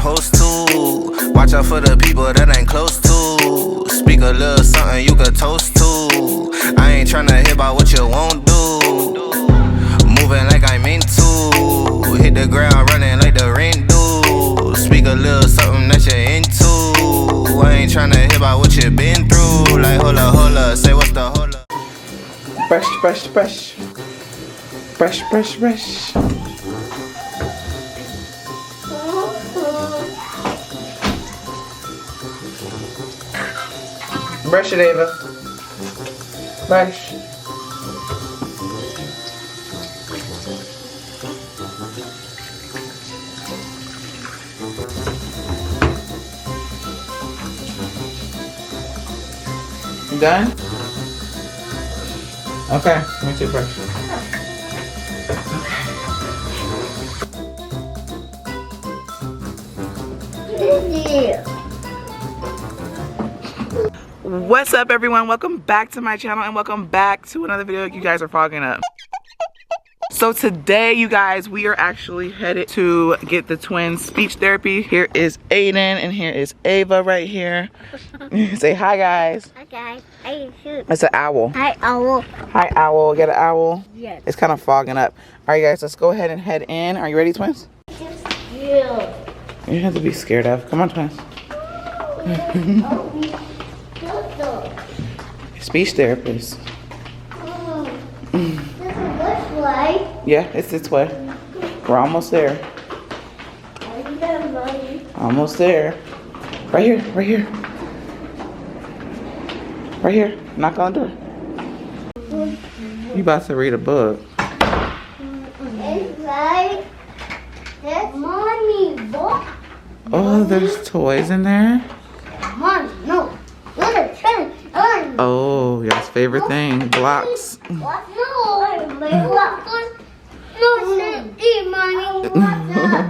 supposed to. Watch out for the people that ain't close to. Speak a little something you could toast to. I ain't tryna hear about what you won't do. Moving like I meant to. Hit the ground running like the rain do. Speak a little something that you're into. I ain't tryna hear about what you been through. Like holla, say what's the holla. Brush, brush, brush. Brush, brush, brush. Brush it, Ava. Brush. You done? Okay, let me toothbrush. What's up, everyone? Welcome back to my channel and welcome back to another video. You guys are fogging up. So today, you guys, we are actually headed to get the twins speech therapy. Here is Aiden and here is Ava right here. Say hi, guys. Hi, guys. I shoot. It's an owl. Hi, owl. Hi, owl. Get an owl? Yes. It's kind of fogging up. All right, guys, let's go ahead and head in. Are you ready, twins? Yeah. You don't have to be scared of. Come on, twins. Speech therapist. This way. Yeah, it's this way. We're almost there. Almost there. Right here, right here. Right here. Knock on the door. You about to read a book. It's right. That's mommy book. Oh, there's toys in there. Mommy, no. Oh, y'all's favorite thing, blocks. What? No. No, eat money.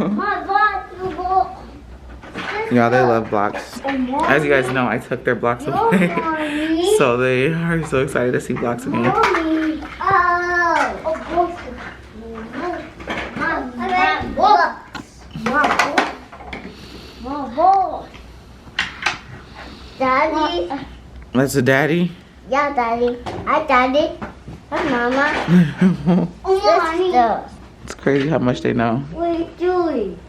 My book. Y'all, they love blocks. As you guys know, I took their blocks away. So they are so excited to see blocks again. Mommy. Daddy. That's a daddy? Yeah, daddy. Hi, daddy. Hi, mama. Sister. It's crazy how much they know. What are you doing?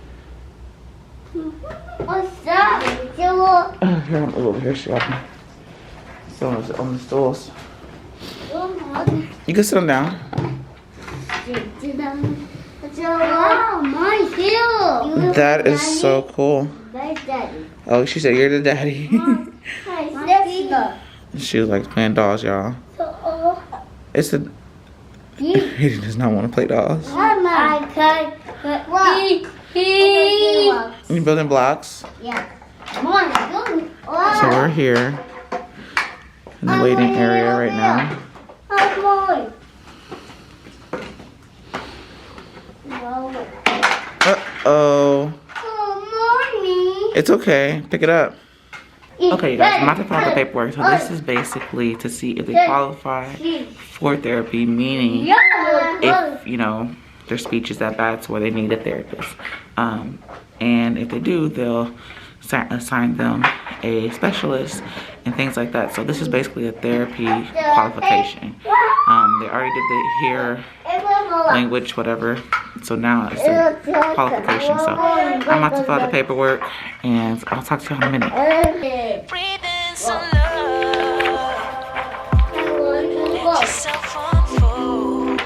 What's up? Joe? Oh, here, I'm over here shopping. Still on the stools. You can sit them down. Wow, my heel. That is so cool. Nice, daddy. Oh, she said you're the daddy. My sister. She was like playing dolls, y'all. It's a... He does not want to play dolls. I can. You building blocks? Yeah. Mom, So we're here in the waiting area right now. Uh-oh. It's okay. Pick it up. Okay, you guys, I'm about to fill out the paperwork. So this is basically to see if they qualify for therapy, meaning if, you know, their speech is that bad to where they need a therapist. And if they do, they'll assign them a specialist and things like that. So this is basically a therapy qualification. They already did the hear, language, whatever. So now it's a qualification. So I'm about to fill out the paperwork and I'll talk to you in a minute. Breathe in some love. Let yourself unfold.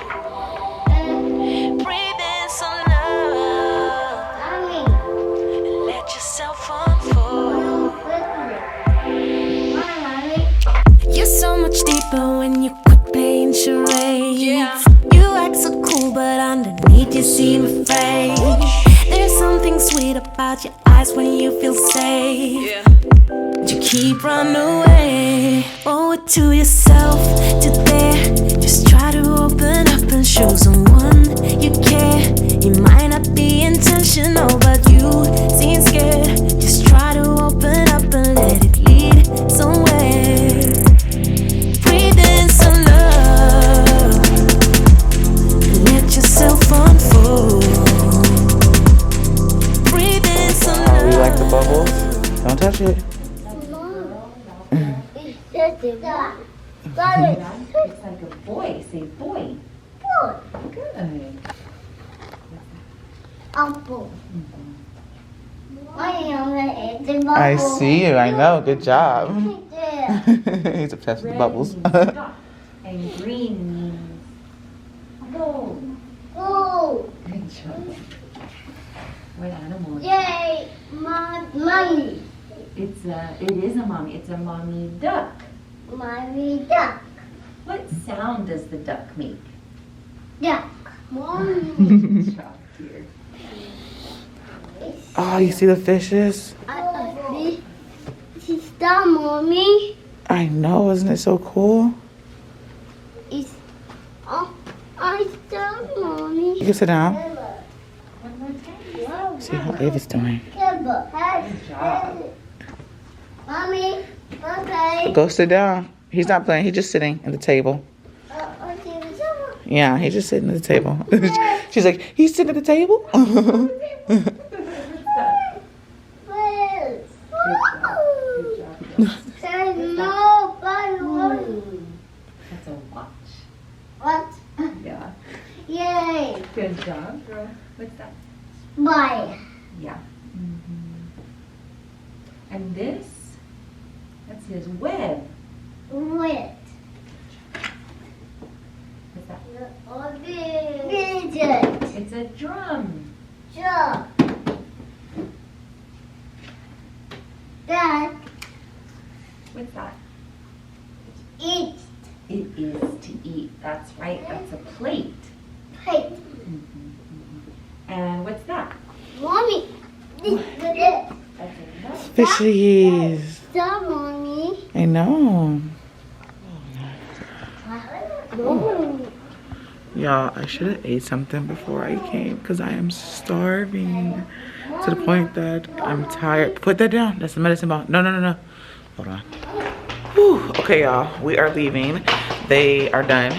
Breathe in some love. And let yourself unfold. You're so much deeper when you quit playing charades. Yeah. You act so cool, but underneath you seem fake. There's something sweet about your eyes when you feel safe. Yeah. You keep running away. Owe it to yourself to dare. Just try to open up and show someone you care. You might not be intentional, but you seem scared. Just try to open up and let it lead somewhere. Breathe in some love. Let yourself unfold. Breathe in some love. touch it. It's like a boy. Say boy. Good. apple. I see you. I know. Good job. He's obsessed with the bubbles. And green means go. Oh, Good job. What animal? yay, mommy. It is a mommy. It's a mommy duck. Mommy duck. What sound does the duck make? Duck. Mommy. Good job, dear. Oh, you see the fishes? She's the mommy. I know. Isn't it so cool? It's I the mommy. You can sit down. One more time. See how Ava's doing. Good job. Mommy, okay. Go sit down. He's not playing. He's just sitting at the table. Yeah, he's just sitting at the table. She's like, he's sitting at the table? Say no, That's a watch. what? Yeah. Yay. Good job, girl. What's that? Bye. Yeah. And this? That's his web. Wait. What's that? Visit. It's a drum. Sure. Dad, What's that? eat. It is to eat. That's right. That's a plate. Hey, And what's that? mommy. This. That's a nut. Fishies. Stop, mommy. I know. No. Y'all, I should have ate something before I came because I am starving to the point that I'm tired. Put that down. That's the medicine ball. No. Hold on. Whew. Okay, y'all. We are leaving. They are done.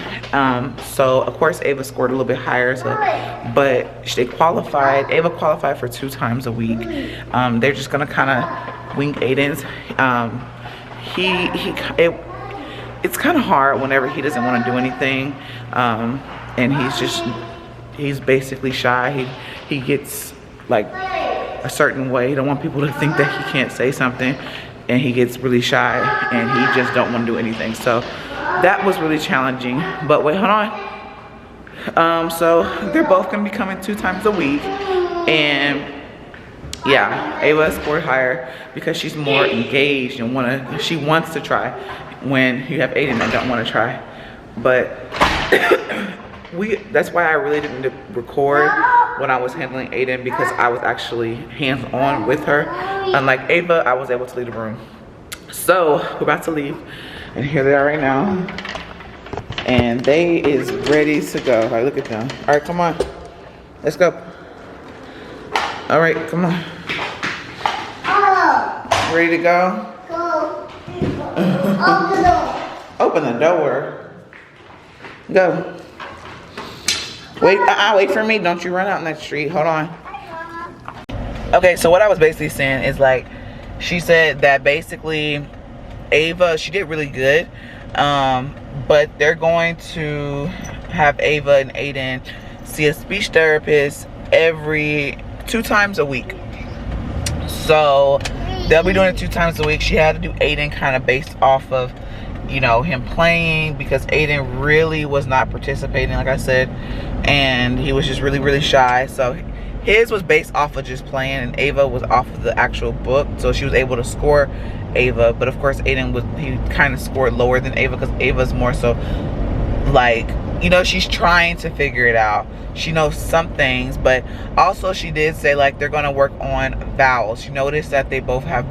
So, of course, Ava scored a little bit higher. So, but they qualified. Ava qualified for 2 times a week. They're just going to kind of wing Aiden's. It's kind of hard whenever he doesn't want to do anything. And he's basically shy. He gets like a certain way. He don't want people to think that he can't say something, and he gets really shy and he just don't want to do anything. So that was really challenging. But wait, hold on. So they're both gonna be coming 2 times a week, and yeah, Ava scored higher because she's more engaged and she wants to try, when you have Aiden that don't want to try. But that's why I really didn't record when I was handling Aiden, because I was actually hands-on with her. Unlike Ava, I was able to leave the room. So we're about to leave, and here they are right now. And they is ready to go. Like, look at them. All right, come on. Let's go. All right, come on. Ready to go? Go. Open the door. Open the door. Go. Wait, wait for me. Don't you run out in that street. Hold on. Okay, so what I was basically saying is, like, she said that basically Ava, she did really good. But they're going to have Ava and Aiden see a speech therapist every 2 times a week. So they'll be doing it 2 times a week. She had to do Aiden kind of based off of, you know, him playing, because Aiden really was not participating, like I said, and he was just really, really shy. So his was based off of just playing, and Ava was off of the actual book, so she was able to score Ava. But of course Aiden he kind of scored lower than Ava, because Ava's more so like, you know, she's trying to figure it out. She knows some things, but also she did say, like, they're going to work on vowels. You notice that they both have,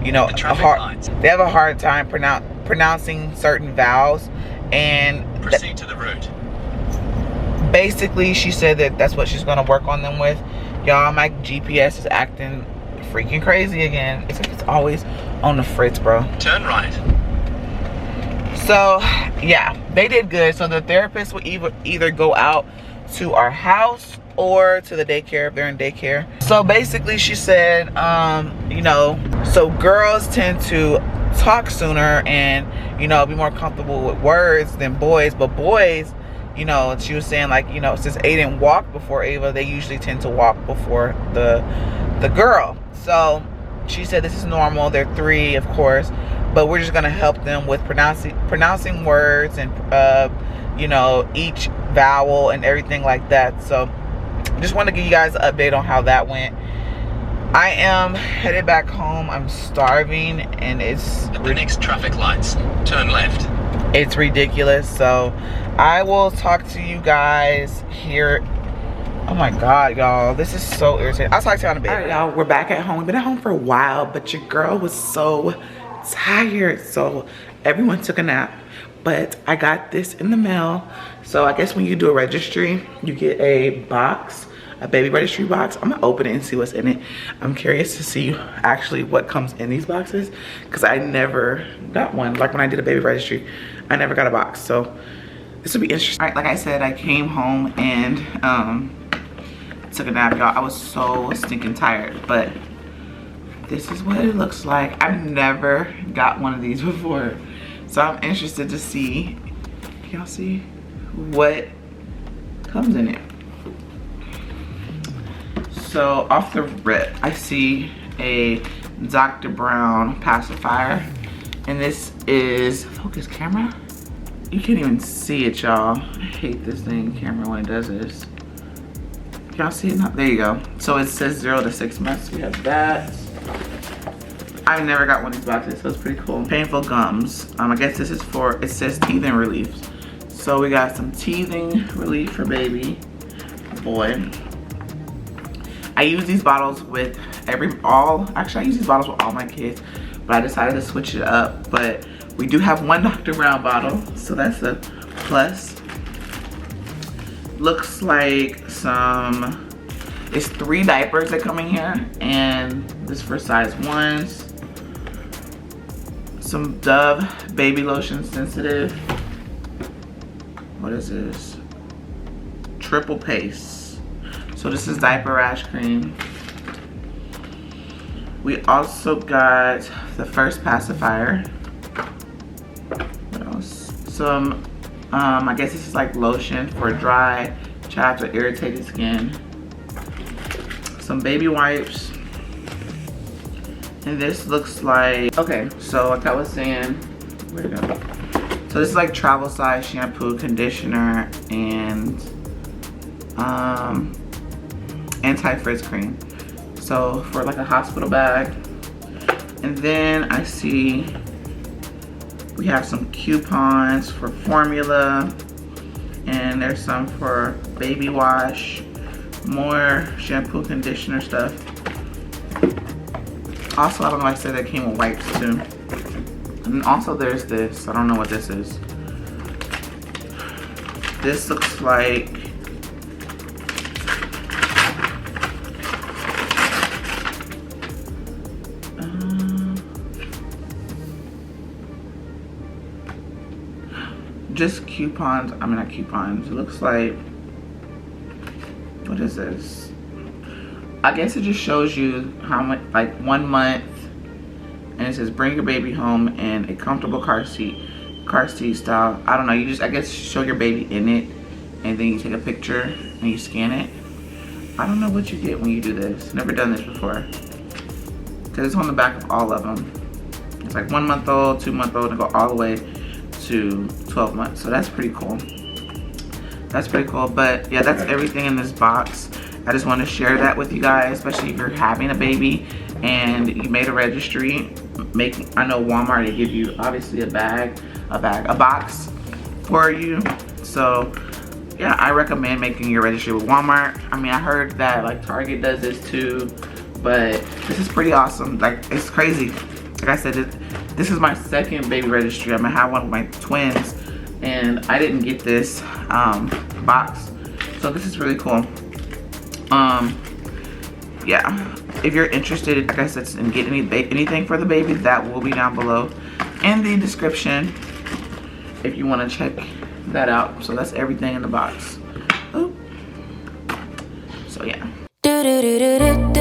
you know, they have a hard time pronouncing certain vowels, and proceed to the route. Basically, she said that that's what she's going to work on them with. Y'all, my GPS is acting freaking crazy again. It's like it's always on the fritz, bro. Turn right. So yeah, they did good. So the therapist will either go out to our house, or to the daycare if they're in daycare. So basically she said, you know, so girls tend to talk sooner and, you know, be more comfortable with words than boys. But boys, you know, she was saying, like, you know, since Aiden walked before Ava, they usually tend to walk before the girl. So she said this is normal. They're 3, of course, but we're just gonna help them with pronouncing words and you know, each vowel and everything like that. So just want to give you guys an update on how that went. I am headed back home. I'm starving and it's at the next traffic lights, turn left. It's ridiculous. So I will talk to you guys here. Oh my god, y'all, this is so irritating. I'll talk to you in a bit. All right, y'all, we're back at home. We've been at home for a while, but your girl was so tired, so everyone took a nap. But I got this in the mail. So I guess when you do a registry, you get a box, a baby registry box. I'm gonna open it and see what's in it. I'm curious to see actually what comes in these boxes, because I never got one. Like when I did a baby registry, I never got a box. So this will be interesting. All right, like I said, I came home and took a nap, y'all. I was so stinking tired, but this is what it looks like. I've never got one of these before. So I'm interested to see, y'all see what comes in it. So off the rip, I see a Dr. Brown pacifier. And this is, focus camera? You can't even see it, y'all. I hate this thing, camera, when it does this. Y'all see it now? There you go. So it says 0 to 6 months. We have that. I've never got one of these boxes, so it's pretty cool. Painful gums. I guess this is for, it says teething relief. So we got some teething relief for baby boy. I use these bottles with actually I use these bottles with all my kids, but I decided to switch it up. But we do have one Dr. Brown bottle, so that's a plus. Looks like some, it's 3 diapers that come in here, and this for size 1s. Some Dove baby lotion sensitive. What is this? Triple paste. So this is diaper rash cream. We also got the first pacifier. What else? Some, I guess this is like lotion for dry, chapped, or irritated skin. Some baby wipes. And this looks like, okay, so like I was saying, where'd it go? So this is like travel size shampoo, conditioner, and anti-frizz cream. So for like a hospital bag. And then I see we have some coupons for formula, and there's some for baby wash, more shampoo, conditioner stuff. Also, I don't know, I said that came with wipes too. And also there's this, I don't know what this is. This looks like, just coupons, I mean not coupons, it looks like, what is this? I guess it just shows you how much, like 1 month, and it says bring your baby home in a comfortable car seat style. I don't know, you just, I guess, show your baby in it, and then you take a picture and you scan it. I don't know what you get when you do this. Never done this before. Because it's on the back of all of them. It's like 1 month old, 2 month old, and go all the way to 12 months. So that's pretty cool. That's pretty cool. But yeah, that's everything in this box. I just want to share that with you guys, especially if you're having a baby and you made a registry. I know Walmart, they give you obviously a box for you. So yeah, I recommend making your registry with Walmart. I mean, I heard that like Target does this too, but this is pretty awesome. Like, it's crazy. Like I said, this is my second baby registry. I'm gonna have one with my twins, and I didn't get this box, so this is really cool. Yeah, if you're interested, like I said, in getting anything for the baby, that will be down below in the description if you want to check that out. So that's everything in the box. Ooh. So yeah. Do do do do do